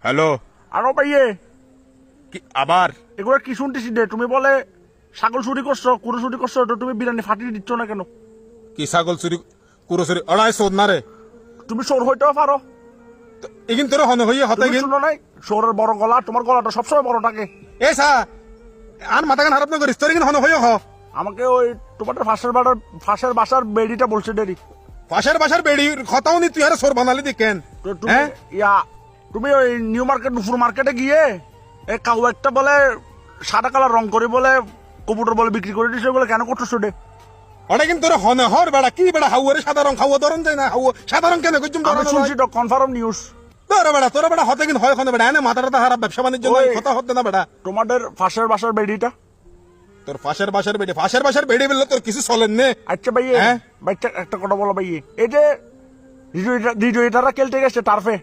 Hello, আরো ভাইয়ে কি আবার? এগুলো কি শুনতেছি রে? তুমি বলে ছাগল চুরি করছো, কুড়ো চুরি করছো, তো তুমি বিরিয়ানি ফাটিয়ে দিচ্ছ না কেন? কি ছাগল চুরি কুরো চুরি অড়াই চোদ না রে? তুমি চোর হইতেও পারো। এগিন তোর হনে হইয়ে হতে তুমি গিন শুনো নাই চোরের বড় গলা, তোমার গলাটা সবসময় বড় থাকে। এ সা আর মাথা গান হারাপ না করিস, তোর এগিন হনে হইয়ে হ। আমাকে ওই তোমাদের ফাঁসের বাসার বেডিটা বলছে ডেরি। পাশের বাসার বেড়ি খতাও নি, তুই আর সোর বানালি দি কেন? তো তুমি হ্যাঁ? তুমি ওই নিউ মার্কেট নুপুর মার্কেটে গিয়ে এই কাউ একটা বলে সাদা কালার রং করে বলে কবুতর বলে বিক্রি করে দিচ্ছে, বলে কেন করছো ডে? ওটা কিন্তু তোর হনে হর বেড়া কি বেড়া হাউয়ারে সাধারণ খাওয়া ধরন যায় না, হাউয়া সাধারণ কেন কইছুম আমি শুনছি তো কনফার্ম নিউজ। তোর বেড়া হতে কিন্তু হয় হনে বেড়া এনে মাথাটা হারাপ ব্যবসা বাণিজ্য ওই- কথা হতে না বেড়া। তোমাদের ফাঁসের বাসার বেডিটা। তোর পাশের বাসার বেড়ি বললে তোর কিছু চলেন নে। আচ্ছা ভাইয়ে, হ্যাঁ? বাচ্চা একটা কথা বলো ভাইয়ে, এই যে রিজয়িটাররা খেলতে গেছে টার্ফে,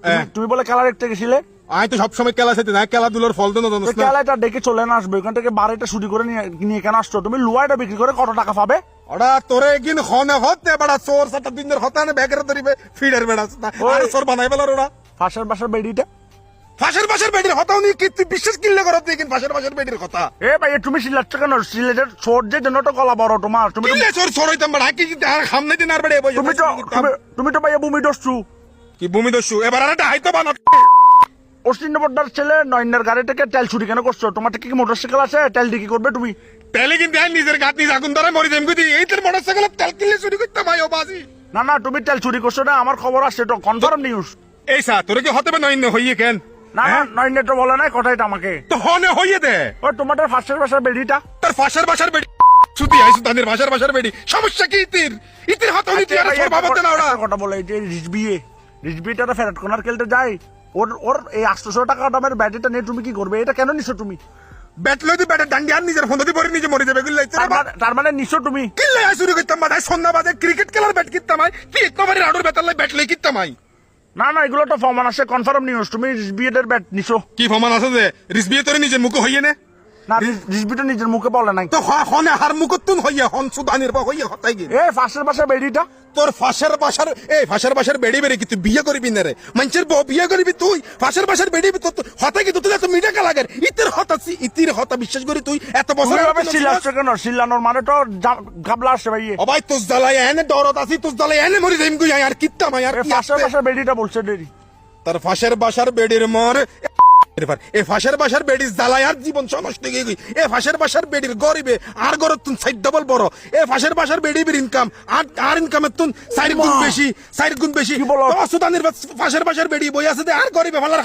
হ্যাঁ। তুমি বলে খেলা দেখতে গেছিলে, আমি তো সবসময় খেলা চাইতে না, খেলাধুলোর ফল তো তো খেলাটা ডেকে চলে না আসবে, ওখান থেকে বাড়িটা চুরি করে নিয়ে কেন আসছো? তুমি লুয়াইটা বিক্রি করে কত টাকা পাবে? ওরা তোরে একদিন হনে হতে বেড়া চোর সাতটা দিনের হতানে ব্যাগের ধরিবে ফিডের বেড়া আর চোর বানাই বেলার ওরা। ফাঁসের বাসার বেডিটা। ফাঁসের বাসার বেডির হতাও নি কি তুই বিশ্বাস কিনলে করত কিন্তু ফাঁসের বাসার বেডির কথা এ ভাই তুমি সিলেক্ট কেন? সিলেটের ছোট যে জন্য তো গলা বড় তোমার। তুমি তো কিনলে চোর চোর হইতাম বেড়া কি আর সামনে দিন আর বেড়ে বসে তুমি তো ভাইয়া ভূমি দস্যু। কি ভূমি দস্যু এবার আর একটা হাইতো বানা অশ্বিন বড্ডার ছেলে নয়নের গাড়ি থেকে তেল চুরি কেন করছো? তোমার থেকে কি মোটরসাইকেল আছে? তেল দিয়ে কি করবে তুমি? তেলে কিন্তু আমি নিজের গাত নিজ আগুন ধরে মরি যাই বুঝি এই তোর মোটরসাইকেল তেল কিনলে চুরি করতাম ভাই ও বাজি। না না, তুমি তেল চুরি করছো না, আমার খবর আসছে, তো কনফার্ম নিউজ। এই সা তোরে কি হতে নয় হইয়ে কেন? না না, নয়নের তো বলে নাই কথাটা আমাকে। তো হনে হইয়ে দে ও তোমাদের ফাঁসের বাসার বেডিটা। তোর ফাঁসের বাসার বেডি ছুটি আইসু তাদের ভাষার বাসার বেডি সমস্যা কি ইতির হতে হইতে আর সর বাবাতে না ওরা একটা কথা বলে, এই যে রিজবিটা ফেরত কোনার খেলতে যায়, ওর এই 800 টাকা দামের ব্যাটারিটা নিয়ে তুমি কি করবে? এটা কেন নিছো তুমি? ব্যাট লই দি ব্যাটের ডান্ডি আর নিজের ফোন দি পরে নিজে মরে যাবে গুল্লাই তার মানে নিছো তুমি? কিল্লাই শুরু করতাম বাদে সন্ধ্যা বাদে ক্রিকেট খেলার ব্যাট কিনতাম আই তুই এক নম্বরের আড়ুর ব্যাটার লাই ব্যাট লই কিনতাম আই। না না, এগুলো তো ফমান আছে, কনফার্ম নিউজ। তুমি রিজবিয়ের ব্যাট নিছো কি ফমান আছে যে রিসবিয়ে তোরে নিজের মুখ হইয়ে নে? না? রিজবিটা নিজের মুখে বলে নাই তো হনে হার মুখতুন হইয়া হন সুদানির বা হইয়া হতাই গি এ ফাঁসের বাসার বেডিটা। তোর ফাঁসের বাসার ফাঁসের বাসার বেড়ি বেড়ে কি তুই বিয়ে করবি না রে? মানুষের বউ বিয়ে করবি তুই ফাঁসের বাসার বেড়ি হতা কি তুই এত মিঠা কালাগের ইতির হতাছি ইতির হতা বিশ্বাস করি তুই এত বছর চিল্লাচ্ছ কেন? চিল্লানোর মানে তো গাবলা আসছে ভাই। অবাই তুস জ্বালাই এনে দরদ আছি তুস জ্বালাই এনে মরি যাইম গুই আর কিত্তাম আর কি ফাঁসের বাসার বেডিটা বলছে ডেরি। তার ফাঁসের বাসার বেড়ির মর এ ফাঁসের বাসার বেড়ির জ্বালাই আর জীবন নষ্ট গিয়ে গই। এ ফাঁসের বাসার বেড়ির গরিবে আর গরত তুন সাইড ডবল বড়। এ ফাঁসের বাসার বেড়ির ইনকাম আর ইনকামের তুন 4 গুণ বেশি। কি বলো? সুদানির ফাঁসের বাসার বেড়ি বই আছে আর গরিবে ভালো